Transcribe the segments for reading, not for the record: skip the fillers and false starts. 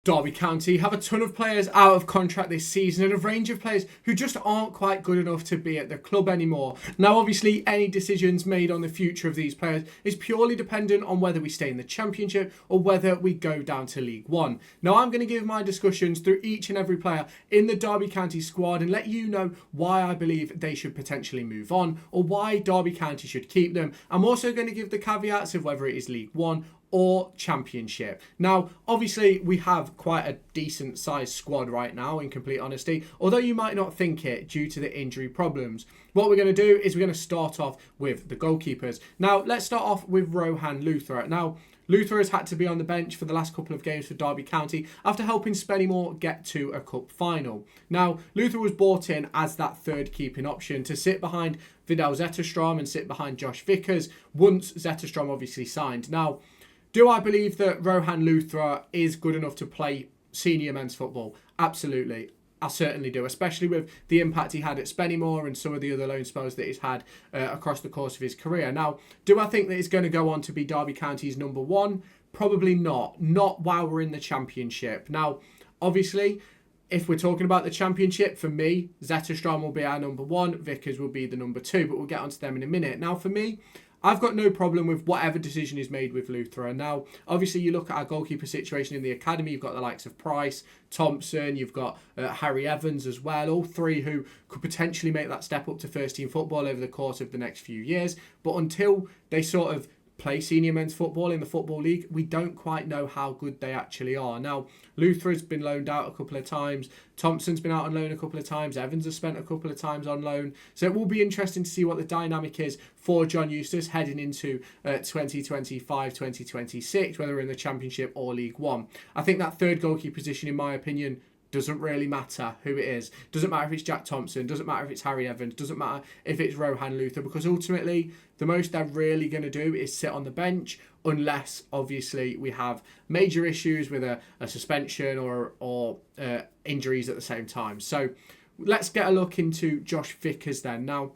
Derby County have a ton of players out of contract this season and a range of players who just aren't quite good enough to be at the club anymore. Now, obviously, any decisions made on the future of these players is purely dependent on whether we stay in the Championship or whether we go down to League One. Now, I'm going to give my discussions through each and every player in the Derby County squad and let you know why I believe they should potentially move on or why Derby County should keep them. I'm also going to give the caveats of whether it is League One or Championship. Now, obviously, we have quite a decent sized squad right now, in complete honesty, although you might not think it due to the injury problems. What we're going to do is we're going to start off with the goalkeepers. Now, let's start off with Rohan Luther. Now, Luther has had to be on the bench for the last couple of games for Derby County after helping Spennymoor get to a cup final. Now, Luther was brought in as that third keeping option to sit behind Vidal Zetterstrom and sit behind Josh Vickers once Zetterstrom obviously signed. Now, do I believe that Rohan Luther is good enough to play senior men's football? Absolutely. I certainly do, especially with the impact he had at Spennymoor and some of the other loan spells that he's had across the course of his career. Now, do I think that he's going to go on to be Derby County's number one? Probably not. Not while we're in the Championship. Now, obviously, if we're talking about the Championship, for me, Zetterstrom will be our number one, Vickers will be the number two, but we'll get onto them in a minute. Now, for me, I've got no problem with whatever decision is made with Luther. And now, obviously, you look at our goalkeeper situation in the academy. You've got the likes of Price, Thompson. You've got Harry Evans as well. All three who could potentially make that step up to first team football over the course of the next few years. But until they sort of play senior men's football in the Football League, we don't quite know how good they actually are. Now, Luther has been loaned out a couple of times. Thompson's been out on loan a couple of times. Evans has spent a couple of times on loan. So it will be interesting to see what the dynamic is for John Eustace heading into 2025-2026, whether we're in the Championship or League One. I think that third goalkeeper position, in my opinion, doesn't really matter who it is. Doesn't matter if it's Jack Thompson. Doesn't matter if it's Harry Evans. Doesn't matter if it's Rohan Luther, because ultimately the most they're really going to do is sit on the bench, unless obviously we have major issues with a suspension or injuries at the same time. So let's get a look into Josh Vickers then. Now,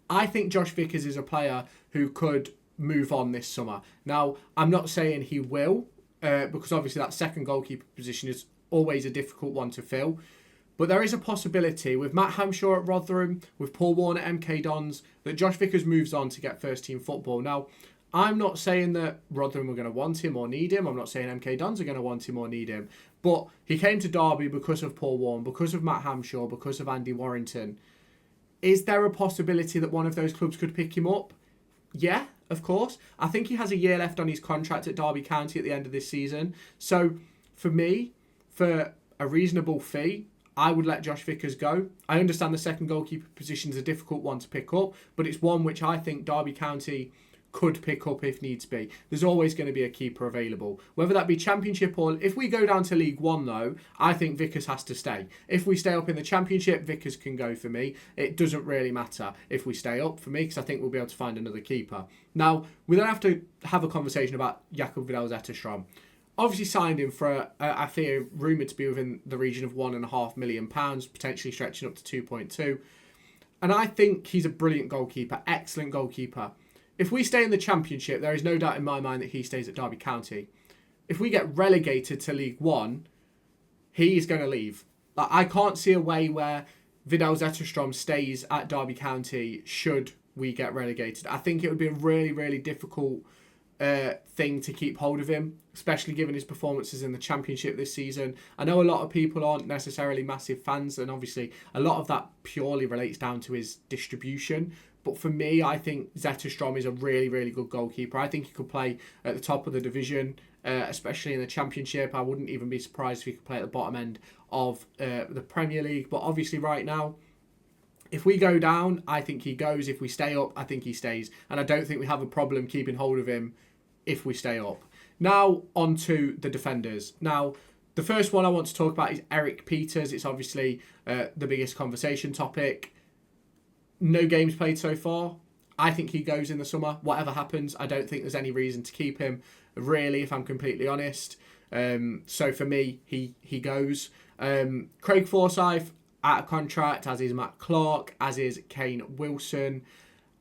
I think Josh Vickers is a player who could move on this summer. Now, I'm not saying he will, because obviously that second goalkeeper position is always a difficult one to fill. But there is a possibility with Matt Hamshaw at Rotherham, with Paul Warne at MK Dons, that Josh Vickers moves on to get first team football. Now, I'm not saying that Rotherham are going to want him or need him. I'm not saying MK Dons are going to want him or need him. But he came to Derby because of Paul Warne, because of Matt Hamshaw, because of Andy Warrington. Is there a possibility that one of those clubs could pick him up? Yeah, of course. I think he has a year left on his contract at Derby County at the end of this season. So, for me, for a reasonable fee, I would let Josh Vickers go. I understand the second goalkeeper position is a difficult one to pick up, but it's one which I think Derby County could pick up if needs be. There's always going to be a keeper available. Whether that be Championship or... If we go down to League One, though, I think Vickers has to stay. If we stay up in the Championship, Vickers can go for me. It doesn't really matter if we stay up for me, because I think we'll be able to find another keeper. Now, we then have to have a conversation about Jakub Vidal Zetterstrom. Obviously signed him for, I fear, rumoured to be within the region of £1.5 million, potentially stretching up to 2.2. And I think he's a brilliant goalkeeper, excellent goalkeeper. If we stay in the Championship, there is no doubt in my mind that he stays at Derby County. If we get relegated to League One, he's going to leave. Like, I can't see a way where Vidal Zetterstrom stays at Derby County should we get relegated. I think it would be a really, really difficult thing to keep hold of him, especially given his performances in the Championship this season. I know a lot of people aren't necessarily massive fans, and obviously a lot of that purely relates down to his distribution. But for me, I think Zetterstrom is a really, really good goalkeeper. I think he could play at the top of the division, especially in the Championship. I wouldn't even be surprised if he could play at the bottom end of the Premier League. But obviously right now, if we go down, I think he goes. If we stay up, I think he stays. And I don't think we have a problem keeping hold of him if we stay up. Now, on to the defenders. Now, the first one I want to talk about is Eric Peters. It's obviously the biggest conversation topic. No games played so far. I think he goes in the summer. Whatever happens, I don't think there's any reason to keep him, really, if I'm completely honest. So for me, he goes. Craig Forsyth, out of contract, as is Matt Clarke, as is Kane WIlson.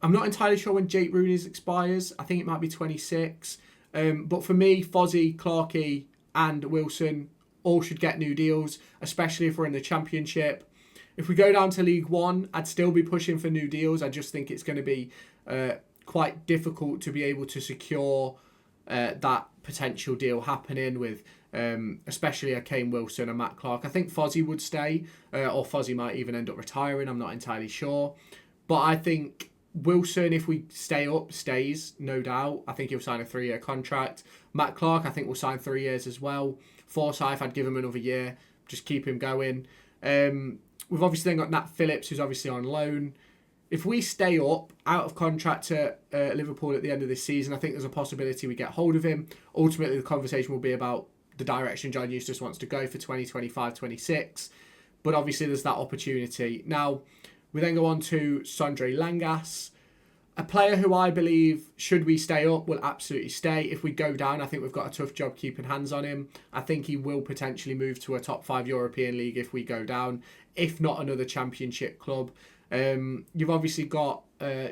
I'm not entirely sure when Jake Rooney's expires. I think it might be 26. But for me, Fozzie, Clarkey and Wilson all should get new deals, especially if we're in the Championship. If we go down to League One, I'd still be pushing for new deals. I just think it's going to be quite difficult to be able to secure that potential deal happening with especially a Kane WIlson and Matt Clarke. I think Fozzie would stay, or Fozzie might even end up retiring. I'm not entirely sure. But I think Wilson, if we stay up, stays, no doubt. I think he'll sign a 3-year contract. Matt Clarke, I think, will sign 3 years as well. Forsyth, I'd give him another year. Just keep him going. We've obviously then got Nat Phillips, who's obviously on loan. If we stay up, out of contract to Liverpool at the end of this season, I think there's a possibility we get hold of him. Ultimately, the conversation will be about the direction John Eustace wants to go for 2025-26. But obviously, there's that opportunity. Now, we then go on to Sondre Langas, a player who I believe, should we stay up, will absolutely stay. If we go down, I think we've got a tough job keeping hands on him. I think he will potentially move to a top 5 European league if we go down, if not another Championship club. You've obviously got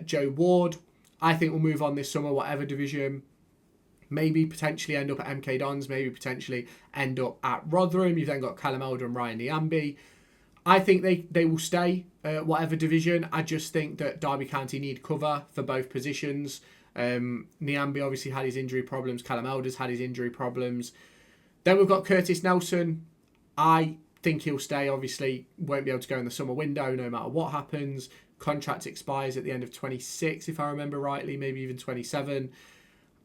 Joe Ward. I think we'll move on this summer, whatever division. Maybe potentially end up at MK Dons, maybe potentially end up at Rotherham. You've then got Callum Elder and Ryan Niambi. I think they will stay, whatever division. I just think that Derby County need cover for both positions. Niambi obviously had his injury problems. Callum Elder's had his injury problems. Then we've got Curtis Nelson. I think he'll stay, obviously. Won't be able to go in the summer window no matter what happens. Contract expires at the end of 26, if I remember rightly, maybe even 27.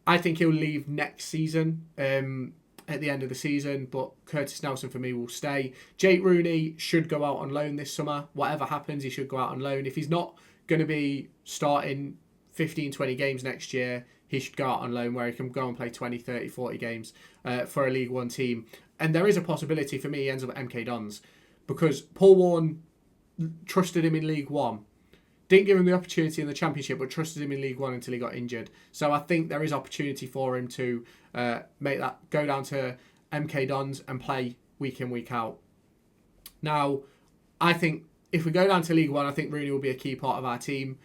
I think he'll leave next season, at the end of the season, but Curtis Nelson for me will stay. Jake Rooney should go out on loan this summer. Whatever happens, he should go out on loan. If he's not going to be starting 15, 20 games next year, he should go out on loan where he can go and play 20, 30, 40 games for a League One team. And there is a possibility for me he ends up at MK Dons because Paul Warne trusted him in League One. Didn't give him the opportunity in the Championship, but trusted him in League One until he got injured. So I think there is opportunity for him to make that go down to MK Dons and play week in, week out. Now, I think if we go down to League One, I think Rooney will be a key part of our team.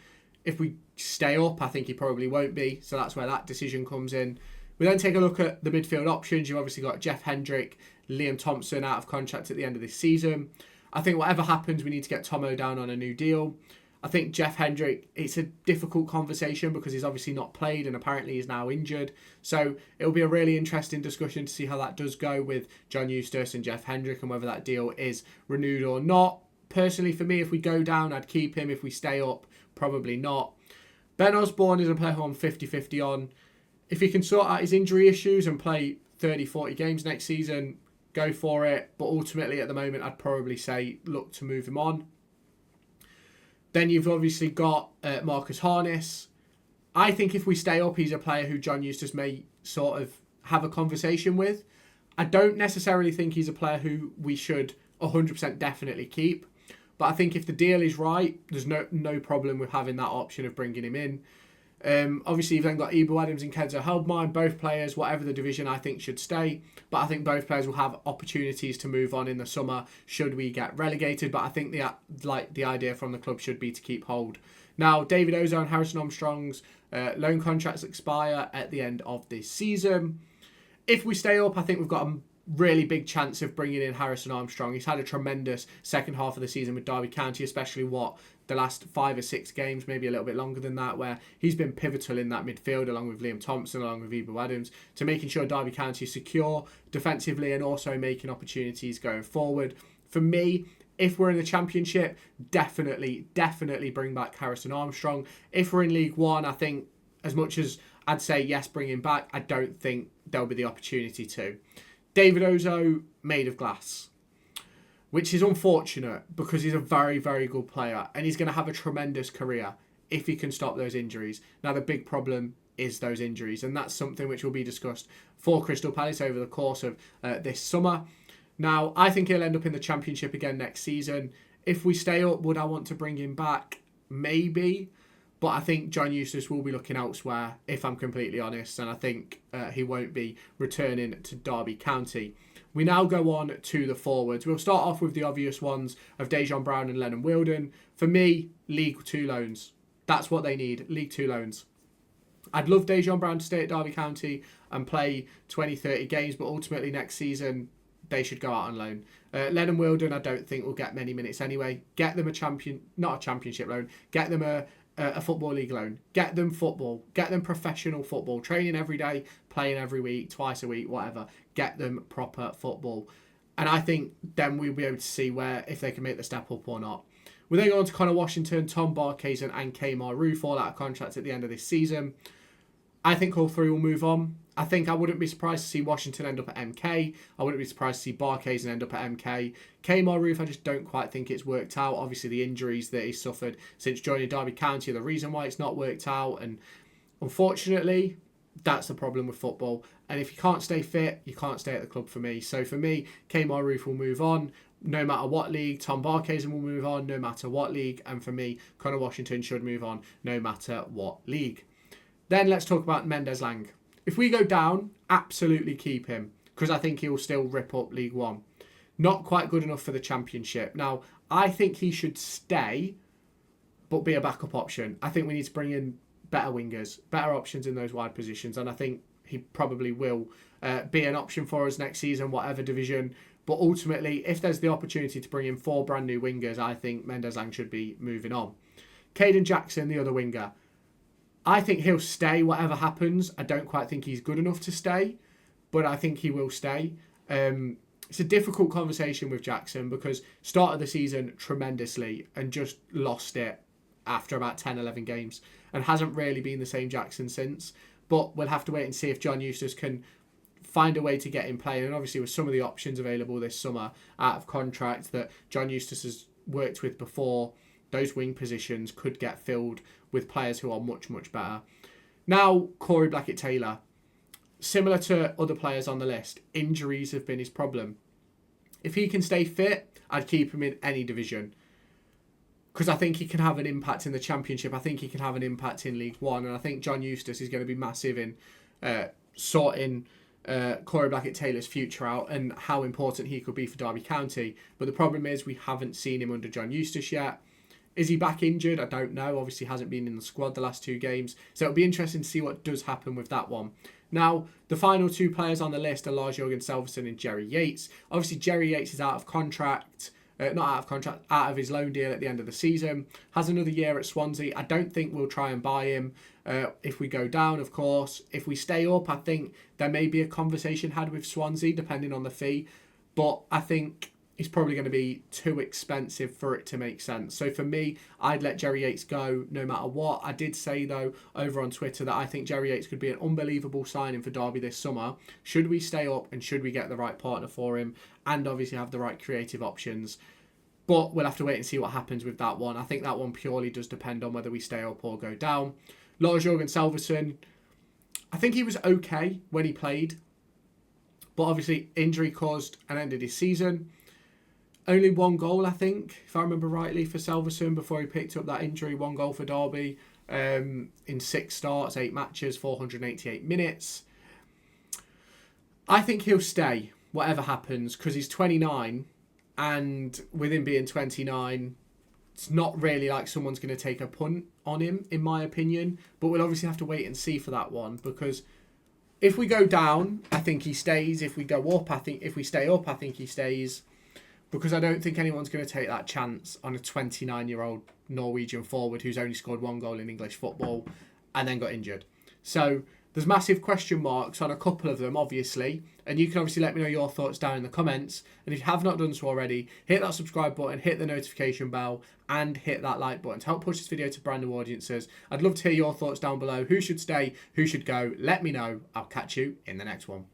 If we stay up, I think he probably won't be. So that's where that decision comes in. We then take a look at the midfield options. You've obviously got Jeff Hendrick, Liam Thompson out of contract at the end of this season. I think whatever happens, we need to get Tomo down on a new deal. I think Jeff Hendrick, it's a difficult conversation because he's obviously not played and apparently he's now injured. So it'll be a really interesting discussion to see how that does go with John Eustace and Jeff Hendrick and whether that deal is renewed or not. Personally, for me, if we go down, I'd keep him. If we stay up, probably not. Ben Osborne is a player who I'm 50-50 on. If he can sort out his injury issues and play 30, 40 games next season, go for it. But ultimately, at the moment, I'd probably say look to move him on. Then you've obviously got Marcus Harness. I think if we stay up, he's a player who John Eustace may sort of have a conversation with. I don't necessarily think he's a player who we should 100% definitely keep. But I think if the deal is right, there's no problem with having that option of bringing him in. Obviously, you've then got Ibu Adams and Kenzo Heldmine. Both players, whatever the division, I think should stay. But I think both players will have opportunities to move on in the summer should we get relegated. But I think the idea from the club should be to keep hold. Now, David Ozo and Harrison Armstrong's loan contracts expire at the end of this season. If we stay up, I think we've got a really big chance of bringing in Harrison Armstrong. He's had a tremendous second half of the season with Derby County, especially the last 5 or 6 games, maybe a little bit longer than that, where he's been pivotal in that midfield along with Liam Thompson, along with Ibu Adams, to making sure Derby County is secure defensively and also making opportunities going forward. For me, if we're in the Championship, definitely bring back Harrison Armstrong. If we're in League One, I think as much as I'd say yes, bring him back, I don't think there'll be the opportunity to. David Ozo, made of glass, which is unfortunate because he's a very, very good player and he's going to have a tremendous career if he can stop those injuries. Now, the big problem is those injuries, and that's something which will be discussed for Crystal Palace over the course of this summer. Now, I think he'll end up in the Championship again next season. If we stay up, would I want to bring him back? Maybe. But I think John Eustace will be looking elsewhere, if I'm completely honest, and I think he won't be returning to Derby County. We now go on to the forwards. We'll start off with the obvious ones of Dejan Brown and Lennon Wilden. For me, League 2 loans. That's what they need, League 2 loans. I'd love Dejan Brown to stay at Derby County and play 20, 30 games, but ultimately next season, they should go out on loan. Lennon Wilden, I don't think will get many minutes anyway. Get them not a championship loan. Get them a football league loan. Get them football. Get them professional football. Training every day, playing every week, twice a week, whatever. Get them proper football. And I think then we'll be able to see where if they can make the step up or not. We then go on to Connor Washington, Tom Barkhuizen and Kemar Roof, all out of contract at the end of this season. I think all three will move on. I think I wouldn't be surprised to see Washington end up at MK. I wouldn't be surprised to see Barkhuizen end up at MK. Kemar Roof, I just don't quite think it's worked out. Obviously, the injuries that he's suffered since joining Derby County are the reason why it's not worked out. And unfortunately, that's the problem with football. And if you can't stay fit, you can't stay at the club for me. So for me, Kemar Roof will move on no matter what league. Tom Barkhuizen will move on no matter what league. And for me, Connor Washington should move on no matter what league. Then let's talk about Mendes Lang. If we go down, absolutely keep him, because I think he'll still rip up League One. Not quite good enough for the Championship. Now, I think he should stay, but be a backup option. I think we need to bring in better wingers, better options in those wide positions, and I think he probably will be an option for us next season, whatever division. But ultimately, if there's the opportunity to bring in 4 brand new wingers, I think Mendes Lang should be moving on. Caden Jackson, the other winger. I think he'll stay whatever happens. I don't quite think he's good enough to stay, but I think he will stay. It's a difficult conversation with Jackson because started the season tremendously and just lost it after about 10, 11 games and hasn't really been the same Jackson since. But we'll have to wait and see if John Eustace can find a way to get him playing. And obviously with some of the options available this summer out of contract that John Eustace has worked with before, those wing positions could get filled with players who are much, much better. Now, Corey Blackett-Taylor. Similar to other players on the list, injuries have been his problem. If he can stay fit, I'd keep him in any division. Because I think he can have an impact in the Championship. I think he can have an impact in League One. And I think John Eustace is going to be massive in sorting Corey Blackett-Taylor's future out and how important he could be for Derby County. But the problem is we haven't seen him under John Eustace yet. Is he back injured? I don't know. Obviously hasn't been in the squad the last 2 games. So it'll be interesting to see what does happen with that one. Now, the final 2 players on the list are Lars-Jørgen Salverson and Jerry Yates. Obviously, Jerry Yates is out of contract. Out of his loan deal at the end of the season. Has another year at Swansea. I don't think we'll try and buy him if we go down, of course. If we stay up, I think there may be a conversation had with Swansea, depending on the fee. But I think it's probably going to be too expensive for it to make sense. So for me, I'd let Jerry Yates go no matter what. I did say, though, over on Twitter that I think Jerry Yates could be an unbelievable signing for Derby this summer. Should we stay up and should we get the right partner for him and obviously have the right creative options? But we'll have to wait and see what happens with that one. I think that one purely does depend on whether we stay up or go down. Lars-Jørgen Salverson, I think he was okay when he played. But obviously injury caused and ended his season. Only 1 goal, I think, if I remember rightly, for Salverson before he picked up that injury. 1 goal for Derby in 6 starts, 8 matches, 488 minutes. I think he'll stay, whatever happens, because he's 29. And with him being 29, it's not really like someone's going to take a punt on him, in my opinion. But we'll obviously have to wait and see for that one. Because if we go down, I think he stays. If we go up, if we stay up, I think he stays. Because I don't think anyone's going to take that chance on a 29-year-old Norwegian forward who's only scored 1 goal in English football and then got injured. So there's massive question marks on a couple of them, obviously. And you can obviously let me know your thoughts down in the comments. And if you have not done so already, hit that subscribe button, hit the notification bell, and hit that like button to help push this video to brand new audiences. I'd love to hear your thoughts down below. Who should stay? Who should go? Let me know. I'll catch you in the next one.